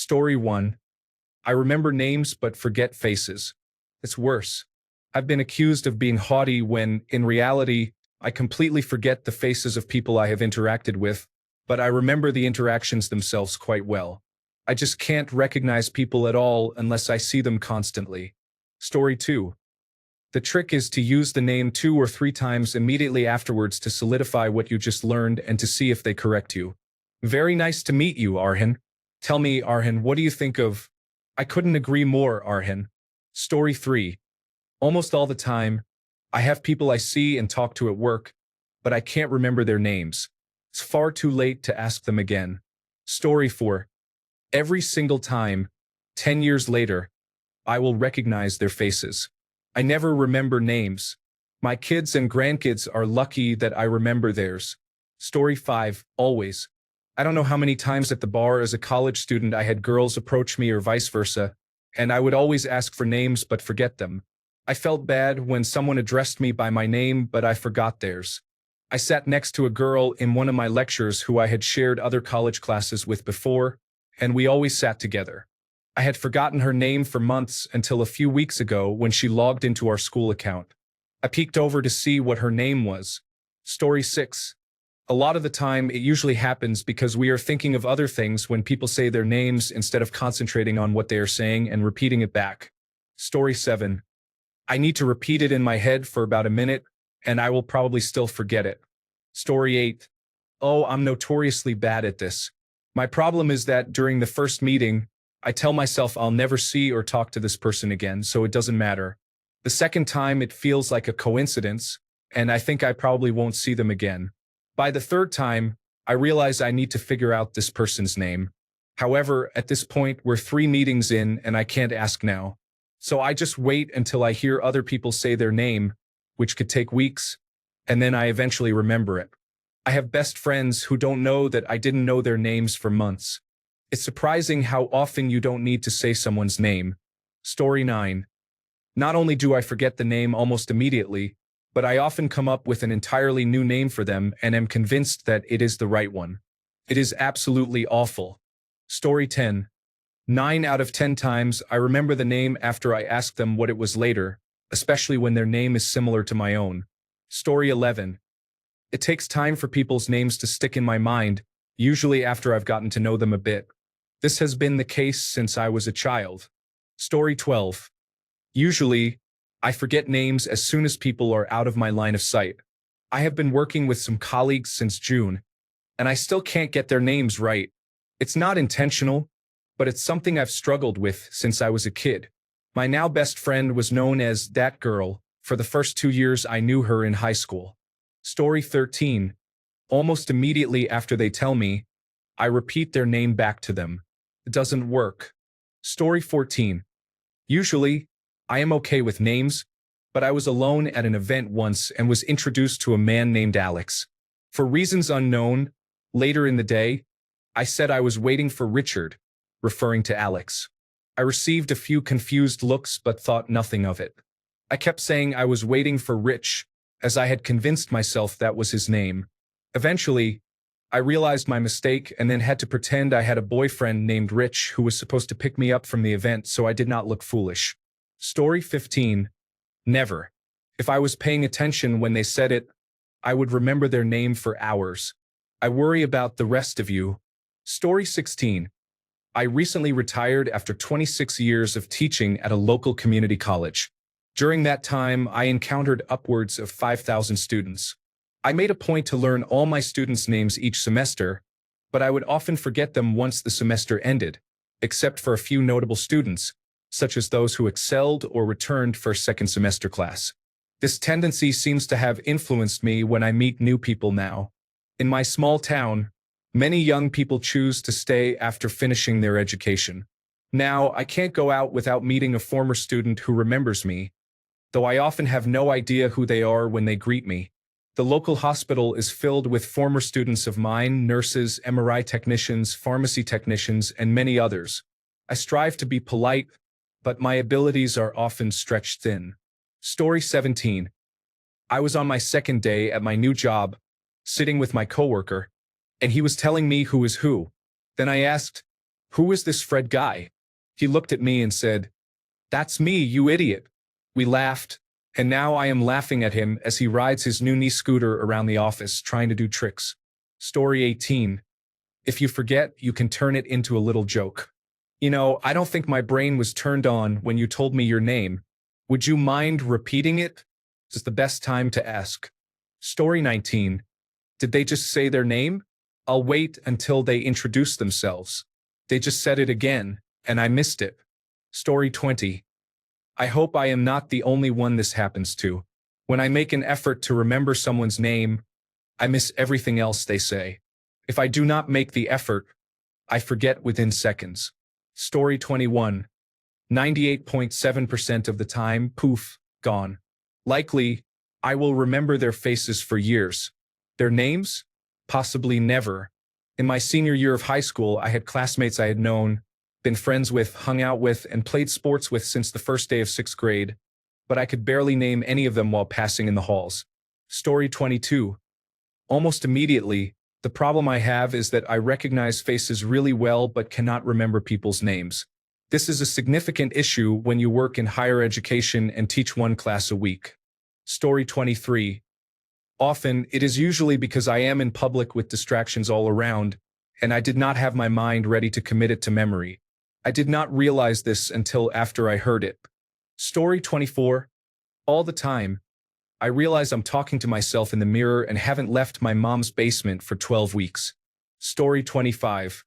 Story 1. I remember names but forget faces. It's worse. I've been accused of being haughty when, in reality, I completely forget the faces of people I have interacted with, but I remember the interactions themselves quite well. I just can't recognize people at all unless I see them constantly. Story 2. The trick is to use the name 2 or 3 times immediately afterwards to solidify what you just learned and to see if they correct you. Very nice to meet you, Arhan. Tell me, Arhan, what do you think of... I couldn't agree more, Arhan. Story 3. Almost all the time, I have people I see and talk to at work, but I can't remember their names. It's far too late to ask them again. Story 4. Every single time, 10 years later, I will recognize their faces. I never remember names. My kids and grandkids are lucky that I remember theirs. Story 5. Always. I don't know how many times at the bar as a college student I had girls approach me or vice versa, and I would always ask for names but forget them. I felt bad when someone addressed me by my name, but I forgot theirs. I sat next to a girl in one of my lectures who I had shared other college classes with before, and we always sat together. I had forgotten her name for months until a few weeks ago when she logged into our school account. I peeked over to see what her name was. Story 6. A lot of the time, it usually happens because we are thinking of other things when people say their names instead of concentrating on what they are saying and repeating it back. Story 7. I need to repeat it in my head for about a minute, and I will probably still forget it. Story 8. Oh, I'm notoriously bad at this. My problem is that during the first meeting, I tell myself I'll never see or talk to this person again, so it doesn't matter. The second time, it feels like a coincidence, and I think I probably won't see them again. By the third time, I realize I need to figure out this person's name. However, at this point, we're 3 meetings in and I can't ask now. So I just wait until I hear other people say their name, which could take weeks, and then I eventually remember it. I have best friends who don't know that I didn't know their names for months. It's surprising how often you don't need to say someone's name. Story 9. Not only do I forget the name almost immediately, but I often come up with an entirely new name for them and am convinced that it is the right one. It is absolutely awful. Story 10. 9 out of 10 times I remember the name after I ask them what it was later, especially when their name is similar to my own. Story 11. It takes time for people's names to stick in my mind, usually after I've gotten to know them a bit. This has been the case since I was a child. Story 12. Usually, I forget names as soon as people are out of my line of sight. I have been working with some colleagues since June, and I still can't get their names right. It's not intentional, but it's something I've struggled with since I was a kid. My now best friend was known as that girl for the first 2 years I knew her in high school. Story 13. Almost immediately after they tell me, I repeat their name back to them. It doesn't work. Story 14. Usually, I am okay with names, but I was alone at an event once and was introduced to a man named Alex. For reasons unknown, later in the day, I said I was waiting for Richard, referring to Alex. I received a few confused looks but thought nothing of it. I kept saying I was waiting for Rich, as I had convinced myself that was his name. Eventually, I realized my mistake and then had to pretend I had a boyfriend named Rich who was supposed to pick me up from the event so I did not look foolish. Story 15. Never. If I was paying attention when they said it, I would remember their name for hours. I worry about the rest of you. Story 16. I recently retired after 26 years of teaching at a local community college. During that time, I encountered upwards of 5,000 students. I made a point to learn all my students' names each semester, but I would often forget them once the semester ended, except for a few notable students, such as those who excelled or returned for a second semester class. This tendency seems to have influenced me when I meet new people now. In my small town, many young people choose to stay after finishing their education. Now, I can't go out without meeting a former student who remembers me, though I often have no idea who they are when they greet me. The local hospital is filled with former students of mine, nurses, MRI technicians, pharmacy technicians, and many others. I strive to be polite, but my abilities are often stretched thin. Story 17. I was on my second day at my new job, sitting with my coworker, and he was telling me who is who. Then I asked, "Who is this Fred guy?" He looked at me and said, "That's me, you idiot." We laughed, and now I am laughing at him as he rides his new knee scooter around the office trying to do tricks. Story 18. If you forget, you can turn it into a little joke. I don't think my brain was turned on when you told me your name. Would you mind repeating it? This is the best time to ask. Story 19. Did they just say their name? I'll wait until they introduce themselves. They just said it again, and I missed it. Story 20. I hope I am not the only one this happens to. When I make an effort to remember someone's name, I miss everything else they say. If I do not make the effort, I forget within seconds. Story 21. 98.7% of the time, poof, gone. Likely, I will remember their faces for years. Their names? Possibly never. In my senior year of high school, I had classmates I had known, been friends with, hung out with, and played sports with since the first day of 6th grade, but I could barely name any of them while passing in the halls. Story 22. Almost immediately, the problem I have is that I recognize faces really well but cannot remember people's names. This is a significant issue when you work in higher education and teach one class a week. Story 23. Often, it is usually because I am in public with distractions all around, and I did not have my mind ready to commit it to memory. I did not realize this until after I heard it. Story 24. All the time, I realize I'm talking to myself in the mirror and haven't left my mom's basement for 12 weeks. Story 25.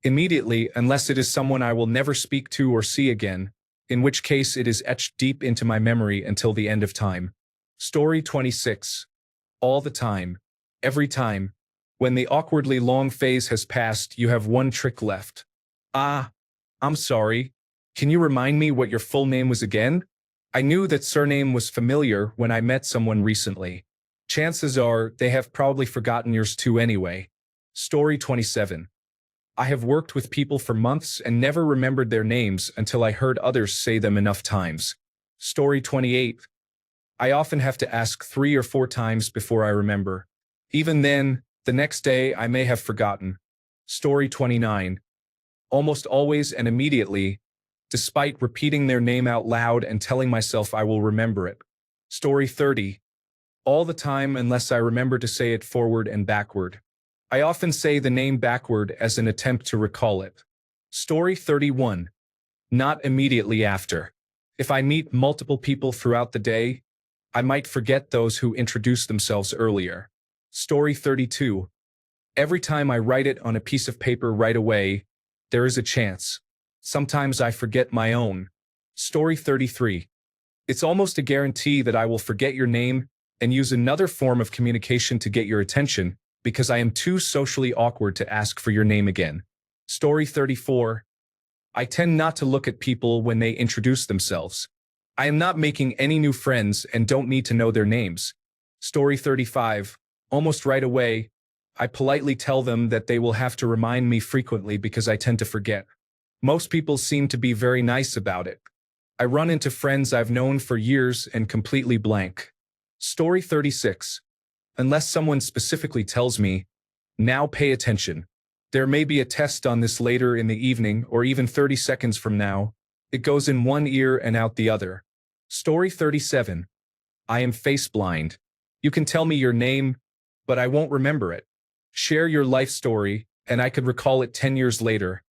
Immediately, unless it is someone I will never speak to or see again, in which case it is etched deep into my memory until the end of time. Story 26. All the time. Every time. When the awkwardly long phase has passed, you have one trick left. I'm sorry. Can you remind me what your full name was again? I knew that surname was familiar when I met someone recently. Chances are they have probably forgotten yours too anyway. Story 27. I have worked with people for months and never remembered their names until I heard others say them enough times. Story 28. I often have to ask 3 or 4 times before I remember. Even then, the next day I may have forgotten. Story 29. Almost always and immediately, despite repeating their name out loud and telling myself I will remember it. Story 30. All the time unless I remember to say it forward and backward. I often say the name backward as an attempt to recall it. Story 31. Not immediately after. If I meet multiple people throughout the day, I might forget those who introduced themselves earlier. Story 32. Every time I write it on a piece of paper right away, there is a chance. Sometimes I forget my own. Story 33. It's almost a guarantee that I will forget your name and use another form of communication to get your attention because I am too socially awkward to ask for your name again. Story 34. I tend not to look at people when they introduce themselves. I am not making any new friends and don't need to know their names. Story 35. Almost right away, I politely tell them that they will have to remind me frequently because I tend to forget. Most people seem to be very nice about it. I run into friends I've known for years and completely blank. Story 36. Unless someone specifically tells me, now pay attention. There may be a test on this later in the evening or even 30 seconds from now. It goes in one ear and out the other. Story 37. I am face blind. You can tell me your name, but I won't remember it. Share your life story, and I could recall it 10 years later.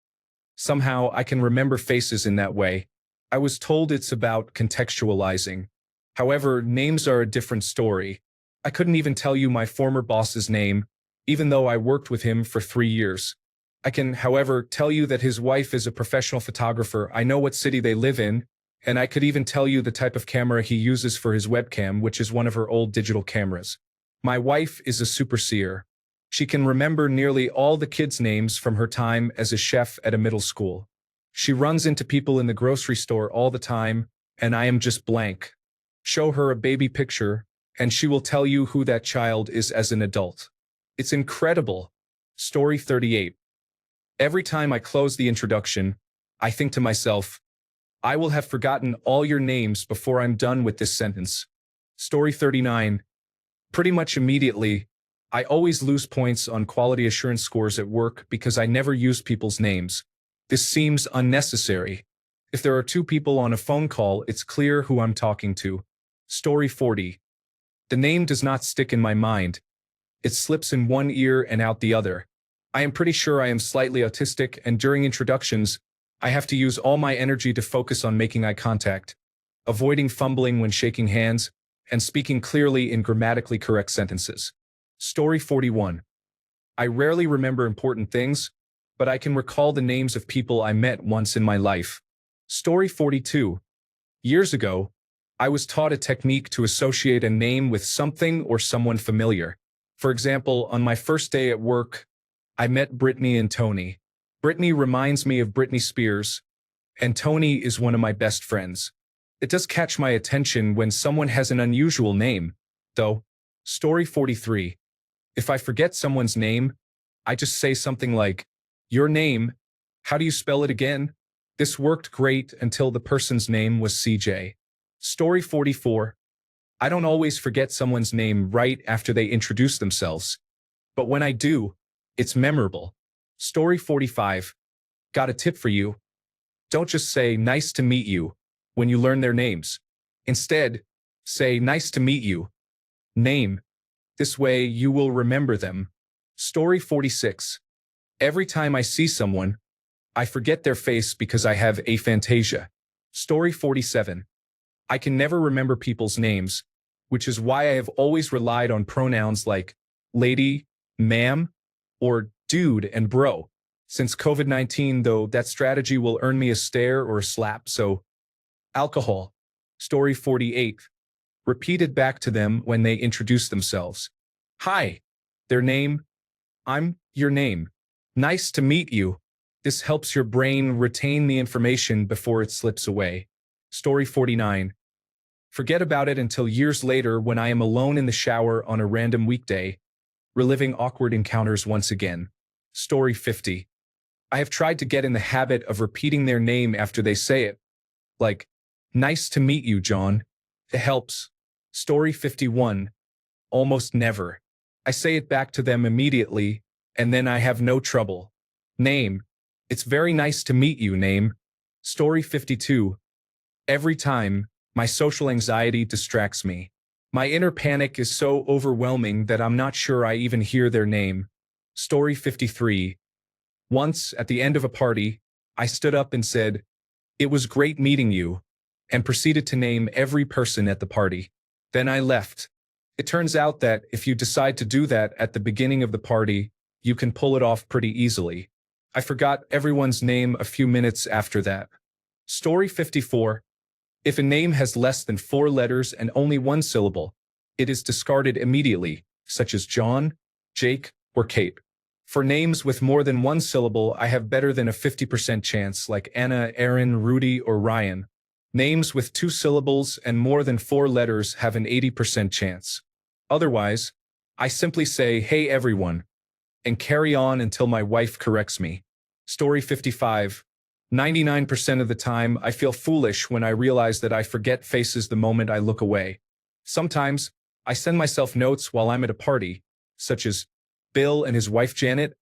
Somehow, I can remember faces in that way. I was told it's about contextualizing. However, names are a different story. I couldn't even tell you my former boss's name, even though I worked with him for 3 years. I can, however, tell you that his wife is a professional photographer. I know what city they live in, and I could even tell you the type of camera he uses for his webcam, which is one of her old digital cameras. My wife is a superseer. She can remember nearly all the kids' names from her time as a chef at a middle school. She runs into people in the grocery store all the time, and I am just blank. Show her a baby picture, and she will tell you who that child is as an adult. It's incredible. Story 38. Every time I close the introduction, I think to myself, I will have forgotten all your names before I'm done with this sentence. Story 39. Pretty much immediately, I always lose points on quality assurance scores at work because I never use people's names. This seems unnecessary. If there are two people on a phone call, it's clear who I'm talking to. Story 40. The name does not stick in my mind. It slips in one ear and out the other. I am pretty sure I am slightly autistic, and during introductions, I have to use all my energy to focus on making eye contact, avoiding fumbling when shaking hands, and speaking clearly in grammatically correct sentences. Story 41. I rarely remember important things, but I can recall the names of people I met once in my life. Story 42. Years ago, I was taught a technique to associate a name with something or someone familiar. For example, on my first day at work, I met Brittany and Tony. Brittany reminds me of Britney Spears, and Tony is one of my best friends. It does catch my attention when someone has an unusual name, though. Story 43. If I forget someone's name, I just say something like, "Your name, how do you spell it again?" This worked great until the person's name was CJ. Story 44. I don't always forget someone's name right after they introduce themselves, but when I do, it's memorable. Story 45. Got a tip for you. Don't just say "nice to meet you" when you learn their names. Instead, say "nice to meet you" name. This way you will remember them. Story 46. Every time I see someone, I forget their face because I have aphantasia. Story 47. I can never remember people's names, which is why I have always relied on pronouns like lady, ma'am, or dude and bro. Since COVID-19, though, that strategy will earn me a stare or a slap, so alcohol. Story 48. Repeated back to them when they introduce themselves. Hi. Their name. I'm your name. Nice to meet you. This helps your brain retain the information before it slips away. Story 49. Forget about it until years later when I am alone in the shower on a random weekday, reliving awkward encounters once again. Story 50. I have tried to get in the habit of repeating their name after they say it, like, "Nice to meet you, John." It helps. Story 51. Almost never. I say it back to them immediately, and then I have no trouble. Name. It's very nice to meet you, name. Story 52. Every time, my social anxiety distracts me. My inner panic is so overwhelming that I'm not sure I even hear their name. Story 53. Once, at the end of a party, I stood up and said, "It was great meeting you," and proceeded to name every person at the party. Then I left. It turns out that if you decide to do that at the beginning of the party, you can pull it off pretty easily. I forgot everyone's name a few minutes after that. Story 54. If a name has less than 4 letters and only 1 syllable, it is discarded immediately, such as John, Jake, or Kate. For names with more than 1 syllable, I have better than a 50% chance, like Anna, Aaron, Rudy, or Ryan. Names with 2 syllables and more than 4 letters have an 80% chance. Otherwise, I simply say, "Hey everyone," and carry on until my wife corrects me. Story 55. 99% of the time, I feel foolish when I realize that I forget faces the moment I look away. Sometimes, I send myself notes while I'm at a party, such as Bill and his wife Janet,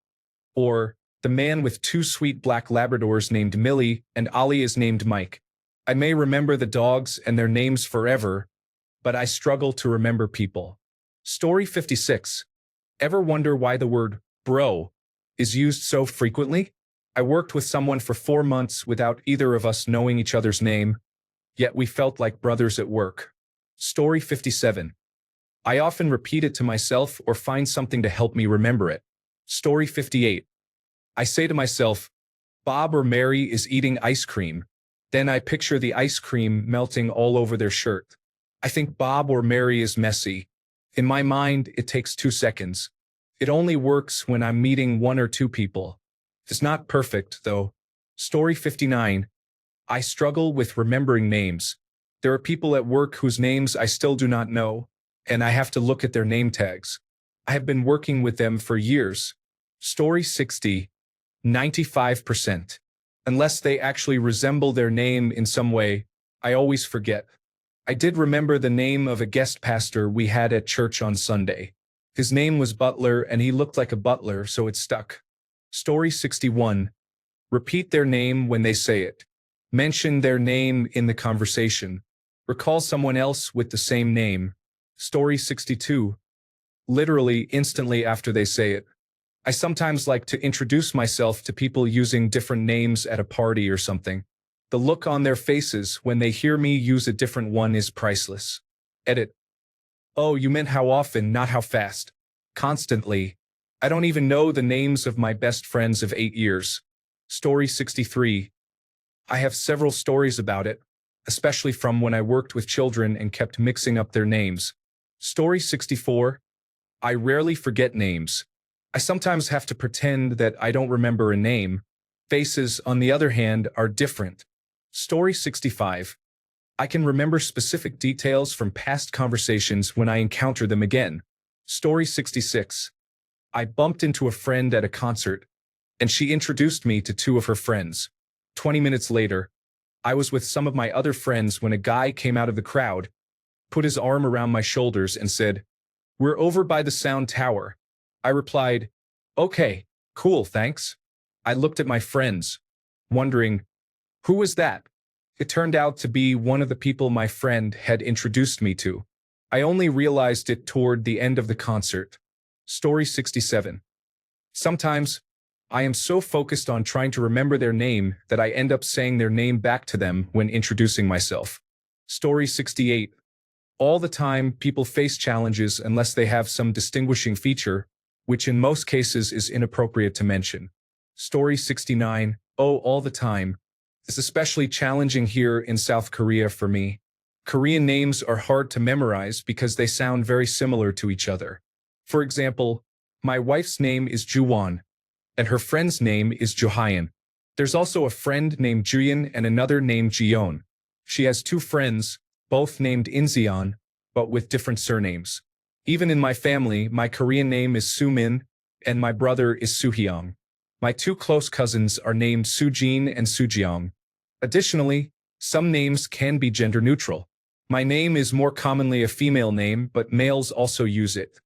or the man with 2 sweet black Labradors named Millie and Ollie is named Mike. I may remember the dogs and their names forever, but I struggle to remember people. Story 56. Ever wonder why the word bro is used so frequently? I worked with someone for 4 months without either of us knowing each other's name, yet we felt like brothers at work. Story 57. I often repeat it to myself or find something to help me remember it. Story 58. I say to myself, "Bob or Mary is eating ice cream." Then I picture the ice cream melting all over their shirt. I think Bob or Mary is messy. In my mind, it takes 2 seconds. It only works when I'm meeting 1 or 2 people. It's not perfect, though. Story 59. I struggle with remembering names. There are people at work whose names I still do not know, and I have to look at their name tags. I have been working with them for years. Story 60. 95%. Unless they actually resemble their name in some way, I always forget. I did remember the name of a guest pastor we had at church on Sunday. His name was Butler and he looked like a butler, so it stuck. Story 61. Repeat their name when they say it. Mention their name in the conversation. Recall someone else with the same name. Story 62. Literally instantly after they say it. I sometimes like to introduce myself to people using different names at a party or something. The look on their faces when they hear me use a different one is priceless. Edit. Oh, you meant how often, not how fast. Constantly. I don't even know the names of my best friends of 8 years. Story 63. I have several stories about it, especially from when I worked with children and kept mixing up their names. Story 64. I rarely forget names. I sometimes have to pretend that I don't remember a name. Faces, on the other hand, are different. Story 65. I can remember specific details from past conversations when I encounter them again. Story 66. I bumped into a friend at a concert, and she introduced me to two of her friends. 20 minutes later, I was with some of my other friends when a guy came out of the crowd, put his arm around my shoulders and said, "We're over by the sound tower." I replied, "Okay, cool, thanks." I looked at my friends, wondering, who was that? It turned out to be one of the people my friend had introduced me to. I only realized it toward the end of the concert. Story 67. Sometimes, I am so focused on trying to remember their name that I end up saying their name back to them when introducing myself. Story 68. All the time, people face challenges unless they have some distinguishing feature, which in most cases is inappropriate to mention. Story 69. Oh, all the time. It's especially challenging here in South Korea for me. Korean names are hard to memorize because they sound very similar to each other. For example, my wife's name is Juwon, and her friend's name is Johayan. There's also a friend named Juyeon and another named Jiyeon. She has two friends, both named Inzeon, but with different surnames. Even in my family, my Korean name is Sumin, and my brother is Suhyung. My two close cousins are named Sujin and Sujeong. Additionally, some names can be gender neutral. My name is more commonly a female name, but males also use it.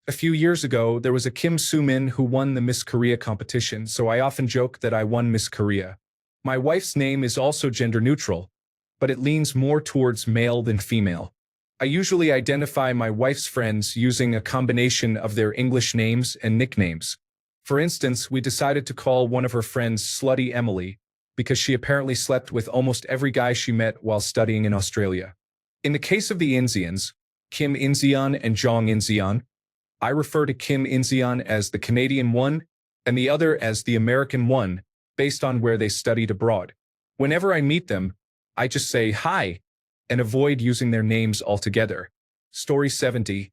A few years ago, there was a Kim Soo-min who won the Miss Korea competition, so I often joke that I won Miss Korea. My wife's name is also gender neutral, but it leans more towards male than female. I usually identify my wife's friends using a combination of their English names and nicknames. For instance, we decided to call one of her friends Slutty Emily, because she apparently slept with almost every guy she met while studying in Australia. In the case of the Inzeons, Kim Inzeon and Jong Inzeon, I refer to Kim Inzeon as the Canadian one and the other as the American one, based on where they studied abroad. Whenever I meet them, I just say hi and avoid using their names altogether. Story 70.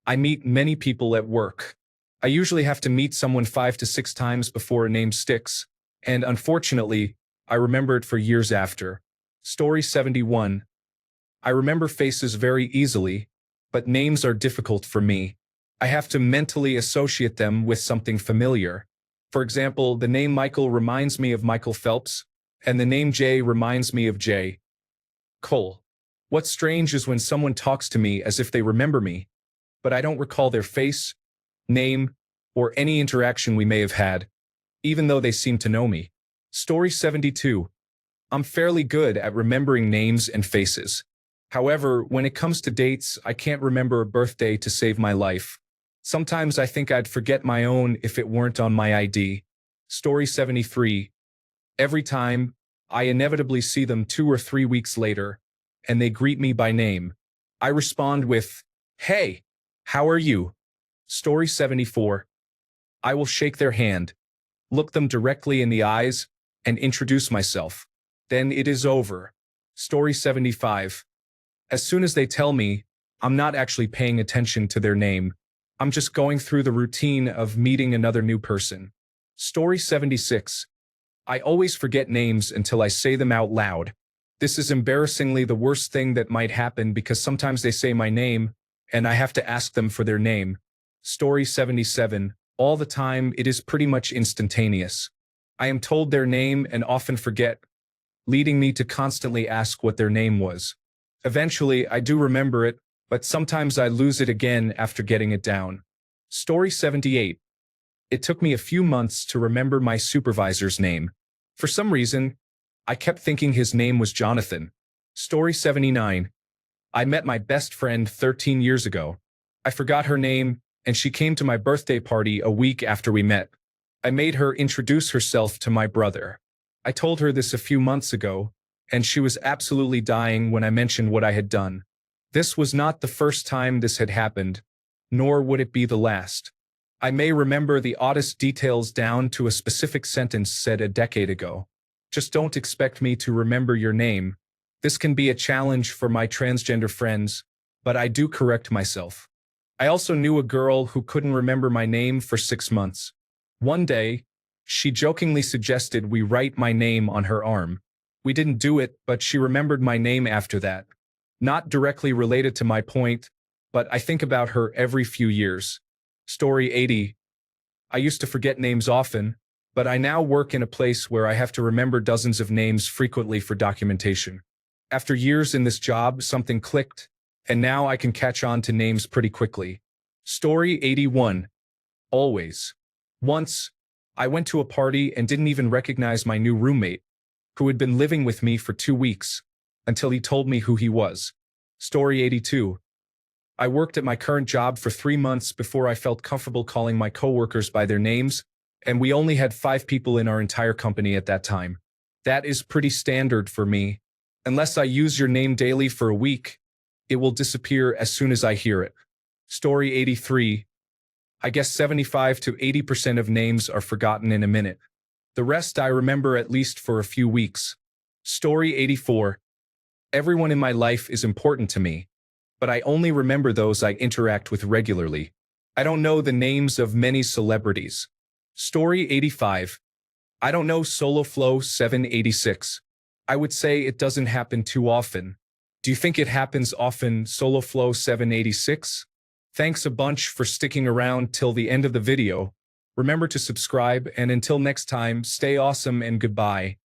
I meet many people at work. I usually have to meet someone 5 to 6 times before a name sticks, and unfortunately, I remember it for years after. Story 71. I remember faces very easily, but names are difficult for me. I have to mentally associate them with something familiar. For example, the name Michael reminds me of Michael Phelps, and the name Jay reminds me of Jay Cole. What's strange is when someone talks to me as if they remember me, but I don't recall their face, name, or any interaction we may have had, even though they seem to know me. Story 72. I'm fairly good at remembering names and faces. However, when it comes to dates, I can't remember a birthday to save my life. Sometimes I think I'd forget my own if it weren't on my ID. Story 73. Every time, I inevitably see them 2 or 3 weeks later, and they greet me by name. I respond with, "Hey, how are you?" Story 74. I will shake their hand, look them directly in the eyes, and introduce myself. Then it is over. Story 75. As soon as they tell me, I'm not actually paying attention to their name. I'm just going through the routine of meeting another new person. Story 76. I always forget names until I say them out loud. This is embarrassingly the worst thing that might happen because sometimes they say my name, and I have to ask them for their name. Story 77. All the time, it is pretty much instantaneous. I am told their name and often forget, leading me to constantly ask what their name was. Eventually, I do remember it, but sometimes I lose it again after getting it down. Story 78. It took me a few months to remember my supervisor's name. For some reason, I kept thinking his name was Jonathan. Story 79. I met my best friend 13 years ago. I forgot her name, and she came to my birthday party a week after we met. I made her introduce herself to my brother. I told her this a few months ago, and she was absolutely dying when I mentioned what I had done. This was not the first time this had happened, nor would it be the last. I may remember the oddest details down to a specific sentence said a decade ago. Just don't expect me to remember your name. This can be a challenge for my transgender friends, but I do correct myself. I also knew a girl who couldn't remember my name for 6 months. One day, she jokingly suggested we write my name on her arm. We didn't do it, but she remembered my name after that. Not directly related to my point, but I think about her every few years. Story 80. I used to forget names often, but I now work in a place where I have to remember dozens of names frequently for documentation. After years in this job, something clicked, and now I can catch on to names pretty quickly. Story 81. Always. Once, I went to a party and didn't even recognize my new roommate, who had been living with me for 2 weeks, until he told me who he was. Story 82. I worked at my current job for 3 months before I felt comfortable calling my coworkers by their names, and we only had 5 people in our entire company at that time. That is pretty standard for me. Unless I use your name daily for a week, it will disappear as soon as I hear it. Story 83. I guess 75 to 80% of names are forgotten in a minute. The rest I remember at least for a few weeks. Story 84. Everyone in my life is important to me, but I only remember those I interact with regularly. I don't know the names of many celebrities. Story 85. I don't know Solo Flow 786. I would say it doesn't happen too often. Do you think it happens often, Solo Flow 786? Thanks a bunch for sticking around till the end of the video. Remember to subscribe, and until next time, stay awesome and goodbye.